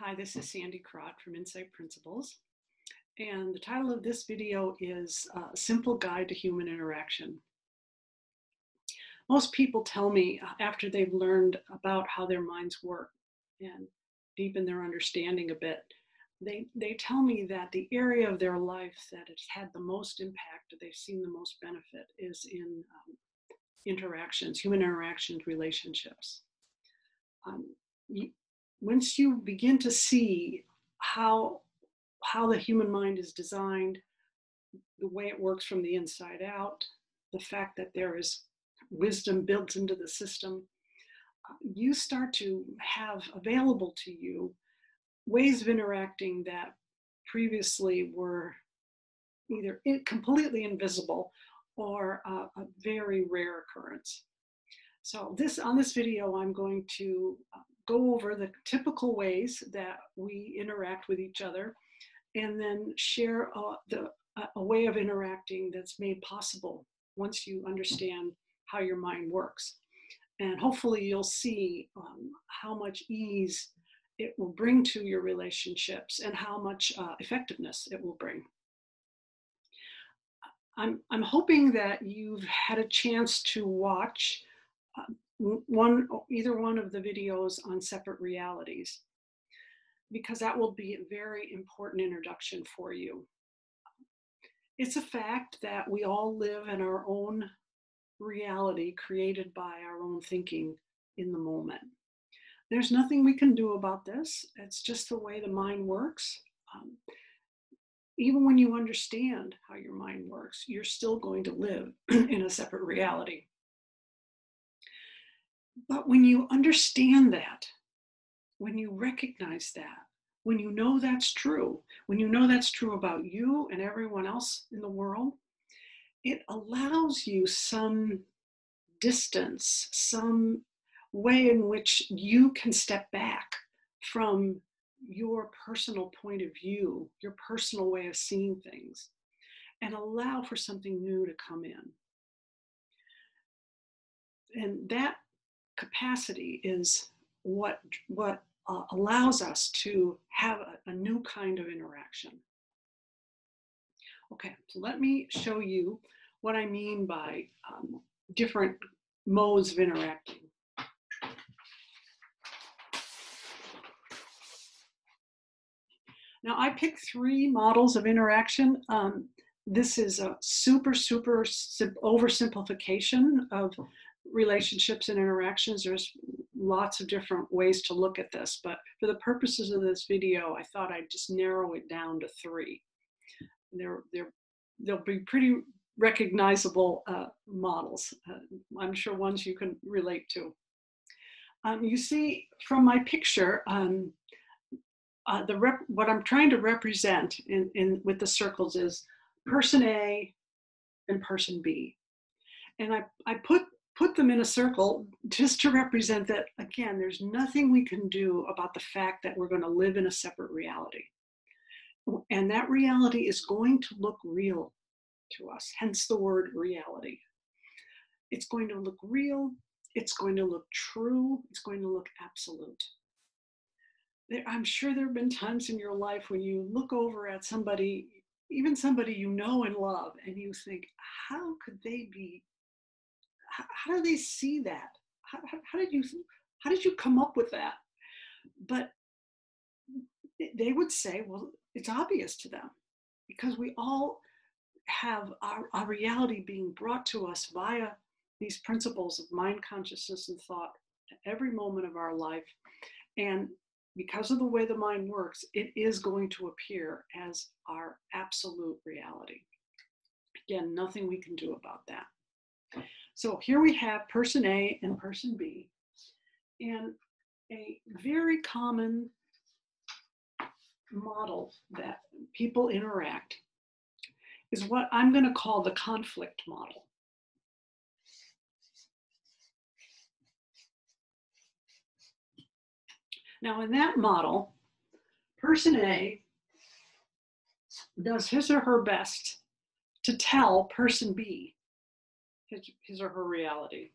Hi, this is Sandy Krot from Insight Principles, and the title of this video is A Simple Guide to Human Interaction. Most people tell me after they've learned about how their minds work and deepen their understanding a bit, they tell me that the area of their life that has had the most impact, they've seen the most benefit, is in interactions, human interactions, relationships. Once you begin to see how the human mind is designed, the way it works from the inside out, the fact that there is wisdom built into the system, you start to have available to you ways of interacting that previously were either completely invisible or a very rare occurrence. So on this video, I'm going to go over the typical ways that we interact with each other, and then share a way of interacting that's made possible once you understand how your mind works. And hopefully you'll see how much ease it will bring to your relationships and how much effectiveness it will bring. I'm hoping that you've had a chance to watch either one of the videos on separate realities, because that will be a very important introduction for you. It's a fact that we all live in our own reality created by our own thinking in the moment. There's nothing we can do about this. It's just the way the mind works. Even when you understand how your mind works, you're still going to live in a separate reality. But when you understand that, when you recognize that, when you know that's true, when you know that's true about you and everyone else in the world, it allows you some distance, some way in which you can step back from your personal point of view, your personal way of seeing things, and allow for something new to come in. And that capacity is what allows us to have a new kind of interaction. Okay, so let me show you what I mean by different modes of interacting. Now, I picked 3 models of interaction. This is a super oversimplification of relationships and interactions. There's lots of different ways to look at this, but for the purposes of this video, I thought I'd just narrow it down to 3. They'll be pretty recognizable models. I'm sure ones you can relate to. You see from my picture, what I'm trying to represent with the circles is person A and person B. And I put them in a circle just to represent that, again, there's nothing we can do about the fact that we're going to live in a separate reality. And that reality is going to look real to us, hence the word reality. It's going to look real, it's going to look true, it's going to look absolute. I'm sure there have been times in your life when you look over at somebody, even somebody you know and love, and you think, how could they be, how do they see that? How did you come up with that? But they would say, well, it's obvious to them, because we all have our reality being brought to us via these principles of mind, consciousness, and thought at every moment of our life. And because of the way the mind works, it is going to appear as our absolute reality. Again, nothing we can do about that. So here we have person A and person B. And a very common model that people interact is what I'm going to call the conflict model. Now, in that model, person A does his or her best to tell person B his or her reality.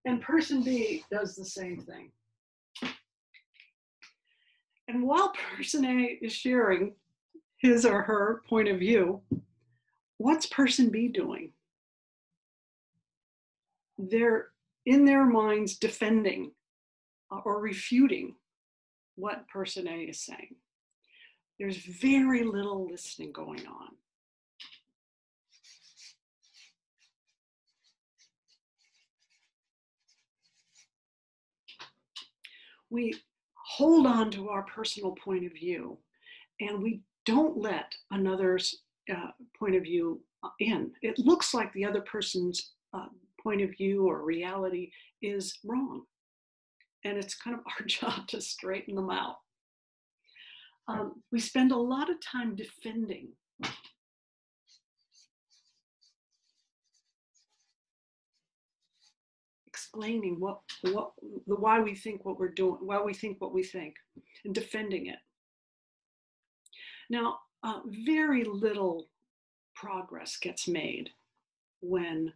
And person B does the same thing. And while person A is sharing his or her point of view, what's person B doing? They're in their minds defending or refuting what person A is saying. There's very little listening going on. We hold on to our personal point of view and we don't let another's point of view in. It looks like the other person's point of view or reality is wrong. And it's kind of our job to straighten them out. We spend a lot of time defending. Explaining why we think what we're doing, why we think what we think, and defending it. Now, very little progress gets made when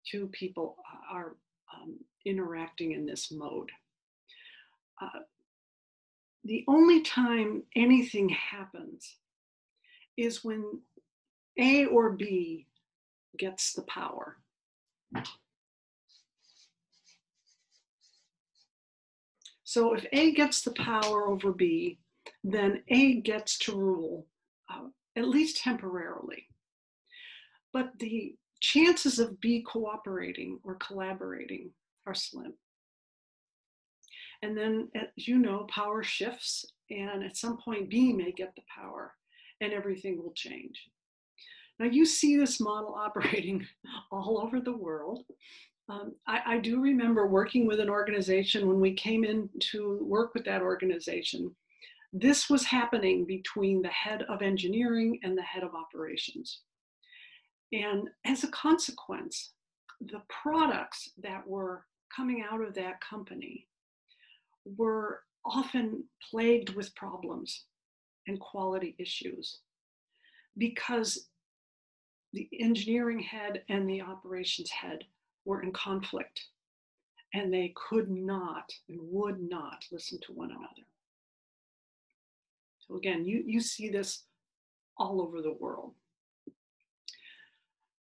two people are interacting in this mode. The only time anything happens is when A or B gets the power. So if A gets the power over B, then A gets to rule, at least temporarily. But the chances of B cooperating or collaborating are slim. And then, as you know, power shifts, and at some point B may get the power and everything will change. Now you see this model operating all over the world. I do remember working with an organization when we came in to work with that organization. This was happening between the head of engineering and the head of operations. And as a consequence, the products that were coming out of that company were often plagued with problems and quality issues because the engineering head and the operations head were in conflict and they could not and would not listen to one another. So again, you see this all over the world.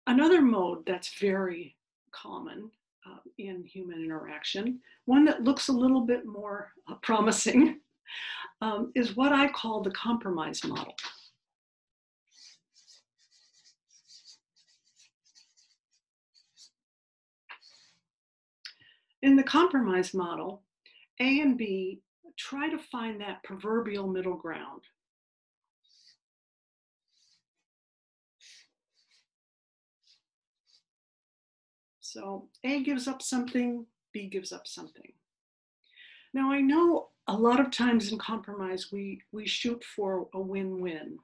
Another mode that's very common in human interaction, one that looks a little bit more promising, is what I call the compromise model. In the compromise model, A and B try to find that proverbial middle ground. So A gives up something, B gives up something. Now I know a lot of times in compromise, we shoot for a win-win.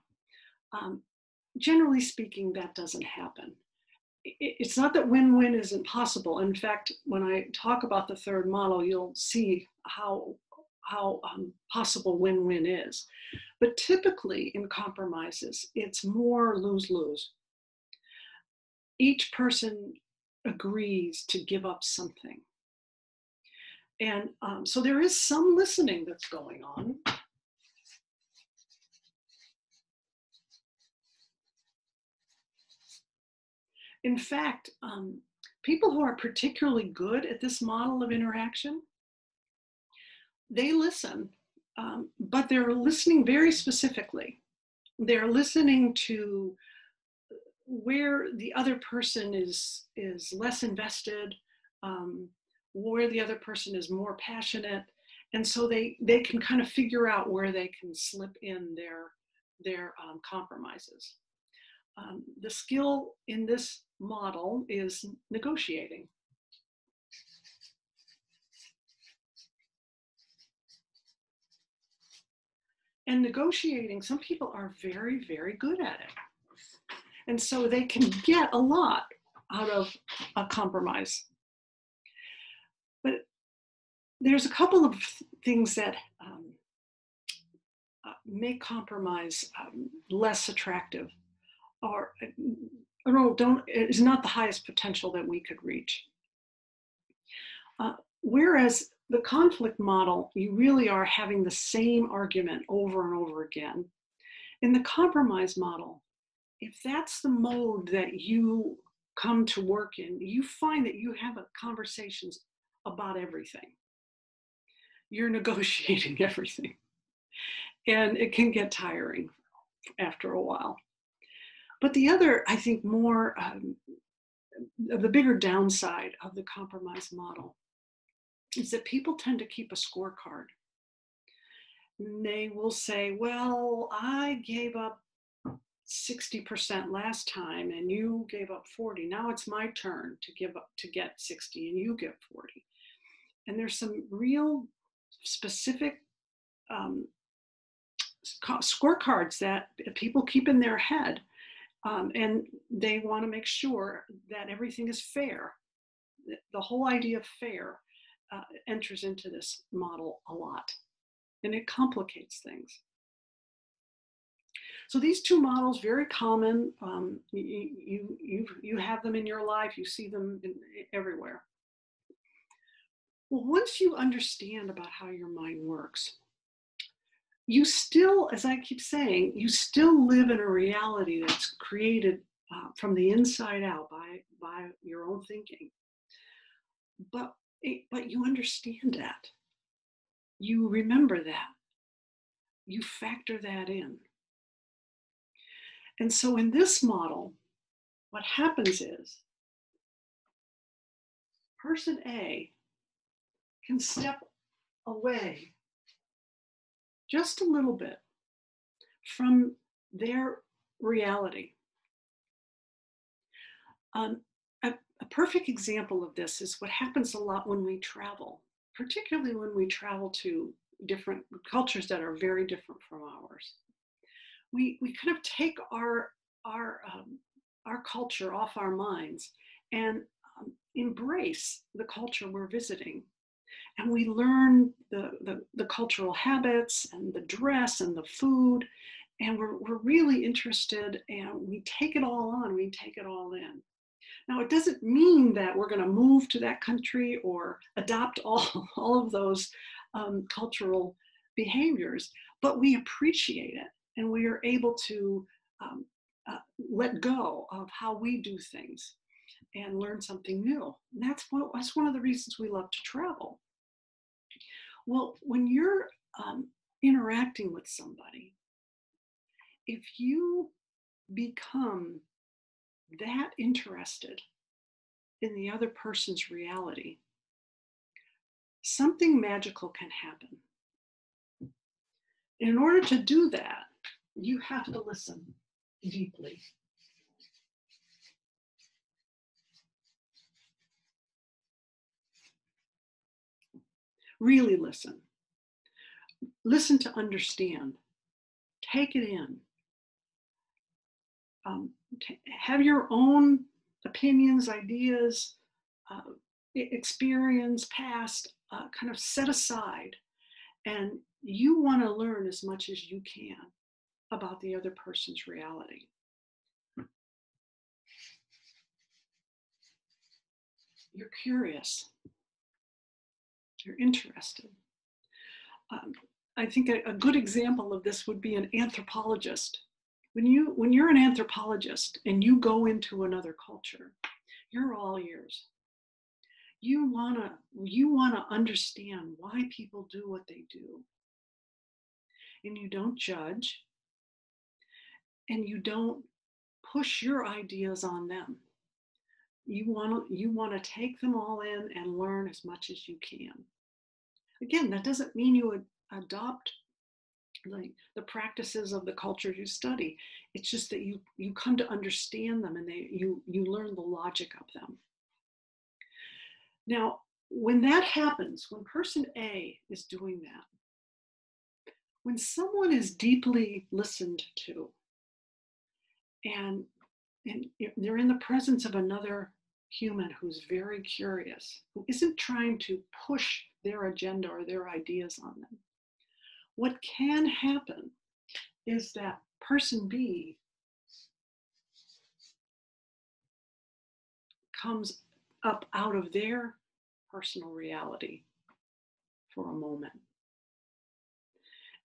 Generally speaking, that doesn't happen. It's not that win-win isn't possible. In fact, when I talk about the third model, you'll see how possible win-win is. But typically in compromises, it's more lose-lose. Each person agrees to give up something. And so there is some listening that's going on. In fact, people who are particularly good at this model of interaction, they listen, but they're listening very specifically. They're listening to where the other person is less invested, where the other person is more passionate. And so they can kind of figure out where they can slip in their compromises. The skill in this model is negotiating. And negotiating, some people are very, very good at it. And so they can get a lot out of a compromise. But there's a couple of things that make compromise less attractive, or is not the highest potential that we could reach. Whereas the conflict model, you really are having the same argument over and over again. In the compromise model, if that's the mode that you come to work in, you find that you have conversations about everything. You're negotiating everything. And it can get tiring after a while. But the other, I think, more the bigger downside of the compromise model is that people tend to keep a scorecard. And they will say, well, I gave up 60% last time and you gave up 40. Now it's my turn to get 60 and you get 40. And there's some real specific scorecards that people keep in their head. And they want to make sure that everything is fair. The whole idea of fair enters into this model a lot, and it complicates things. So these two models, very common. You have them in your life. You see them everywhere. Well, once you understand about how your mind works, you still, as I keep saying, you still live in a reality that's created from the inside out by your own thinking. But you understand that. You remember that. You factor that in. And so in this model, what happens is person A can step away just a little bit from their reality. A perfect example of this is what happens a lot when we travel, particularly when we travel to different cultures that are very different from ours. We kind of take our culture off our minds and embrace the culture we're visiting. And we learn the cultural habits and the dress and the food, and we're really interested, and we take it all on, we take it all in. Now, it doesn't mean that we're going to move to that country or adopt all of those cultural behaviors, but we appreciate it, and we are able to let go of how we do things and learn something new. And that's one of the reasons we love to travel. Well, when you're interacting with somebody, if you become that interested in the other person's reality, something magical can happen. In order to do that, you have to listen deeply. Really listen. Listen to understand. Take it in. Have your own opinions, ideas, experience, past, kind of set aside. And you want to learn as much as you can about the other person's reality. You're curious. You're interested. I think a good example of this would be an anthropologist. When you're an anthropologist and you go into another culture, you're all ears. You wanna understand why people do what they do. And you don't judge, and you don't push your ideas on them. You wanna take them all in and learn as much as you can. Again, that doesn't mean you would adopt the practices of the culture you study. It's just that you come to understand them, and you learn the logic of them. Now, when that happens, when person A is doing that, when someone is deeply listened to, and they're in the presence of another human who's very curious, who isn't trying to push their agenda or their ideas on them, what can happen is that person B comes up out of their personal reality for a moment.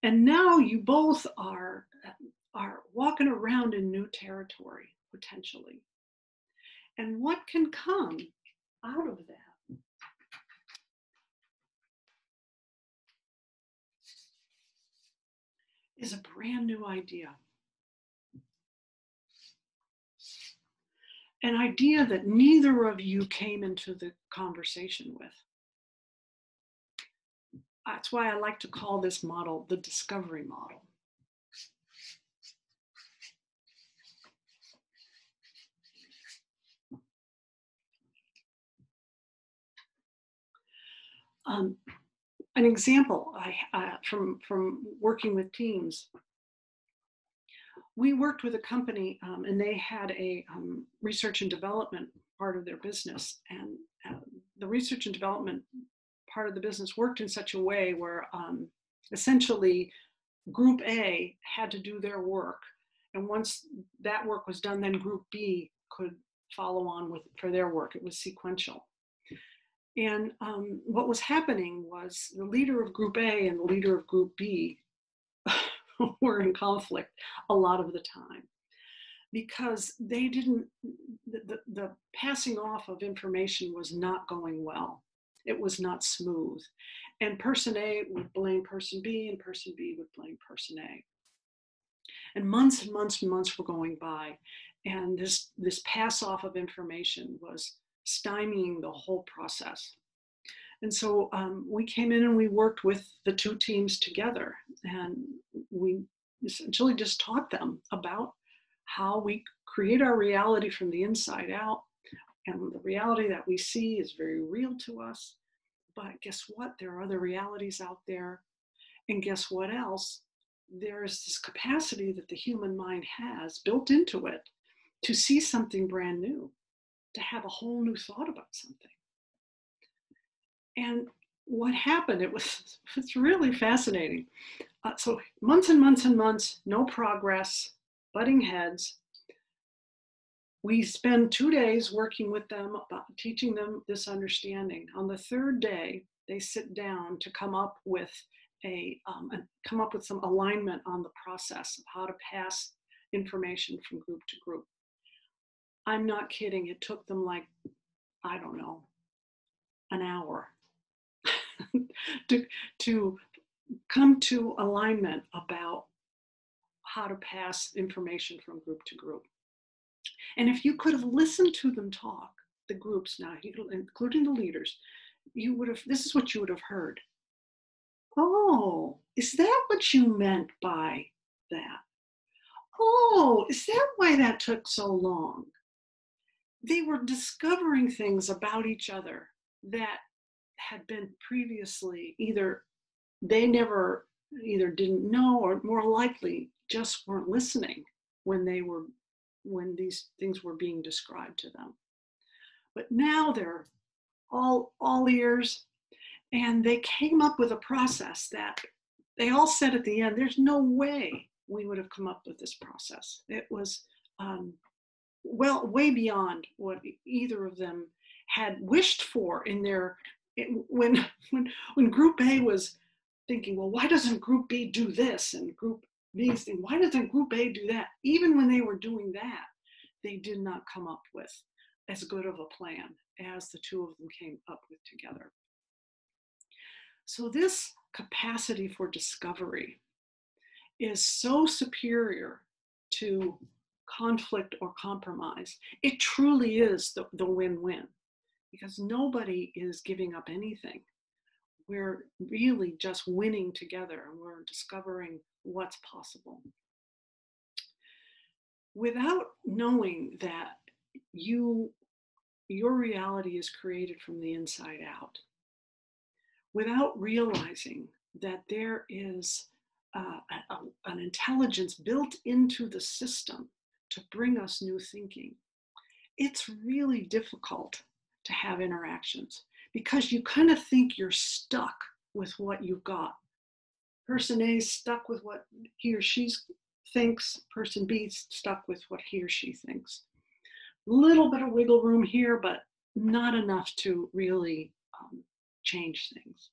And now you both are walking around in new territory, potentially. And what can come out of that is a brand new idea. An idea that neither of you came into the conversation with. That's why I like to call this model the discovery model. An example from working with teams. We worked with a company and they had a research and development part of their business. And the research and development part of the business worked in such a way where essentially Group A had to do their work. And once that work was done, then Group B could follow on with for their work. It was sequential. And what was happening was the leader of Group A and the leader of Group B were in conflict a lot of the time because they didn't, the passing off of information was not going well. It was not smooth. And person A would blame person B and person B would blame person A. And months and months and months were going by. And this pass off of information was stymieing the whole process. And so we came in and we worked with the two teams together, and we essentially just taught them about how we create our reality from the inside out. And the reality that we see is very real to us. But guess what? There are other realities out there. And guess what else? There's this capacity that the human mind has built into it to see something brand new, to have a whole new thought about something. And what happened, it's really fascinating. So months and months and months, no progress, butting heads. We spend 2 days working with them, teaching them this understanding. On the third day, they sit down to come up with some alignment on the process of how to pass information from group to group. I'm not kidding. It took them like, I don't know, an hour to come to alignment about how to pass information from group to group. And if you could have listened to them talk, the groups now, including the leaders, this is what you would have heard. Oh, is that what you meant by that? Oh, is that why that took so long? They were discovering things about each other that had been previously either didn't know, or more likely just weren't listening when these things were being described to them. But now they're all ears, and they came up with a process that they all said at the end, there's no way we would have come up with this process. It was way beyond what either of them had wished for when Group A was thinking, well, why doesn't Group B do this? And Group B is thinking, why doesn't Group A do that? Even when they were doing that, they did not come up with as good of a plan as the two of them came up with together. So this capacity for discovery is so superior to conflict or compromise. It truly is the win-win, because nobody is giving up anything. We're really just winning together, and we're discovering what's possible. Without knowing that your reality is created from the inside out, without realizing that there is an intelligence built into the system to bring us new thinking, it's really difficult to have interactions, because you kind of think you're stuck with what you've got. Person A is stuck with what he or she thinks. Person B is stuck with what he or she thinks. A little bit of wiggle room here, but not enough to really change things.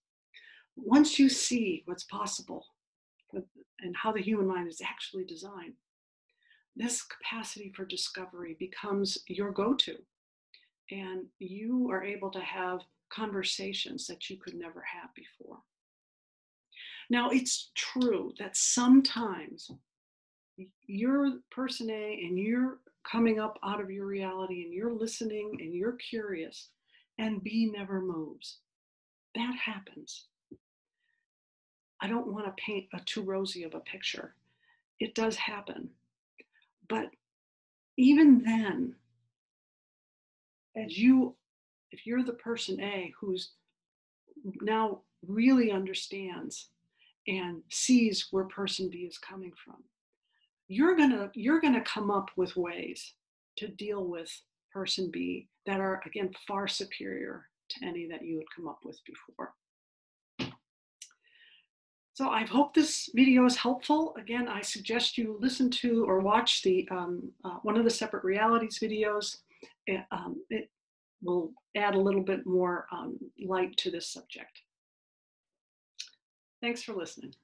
once you see what's possible and how the human mind is actually designed, this capacity for discovery becomes your go-to. And you are able to have conversations that you could never have before. Now, it's true that sometimes you're person A and you're coming up out of your reality and you're listening and you're curious, and B never moves. That happens. I don't want to paint a too rosy of a picture. It does happen. But even then, if you're the person A who's now really understands and sees where person B is coming from, you're gonna come up with ways to deal with person B that are, again, far superior to any that you had come up with before. So I hope this video is helpful. Again, I suggest you listen to or watch the one of the separate realities videos. It will add a little bit more light to this subject. Thanks for listening.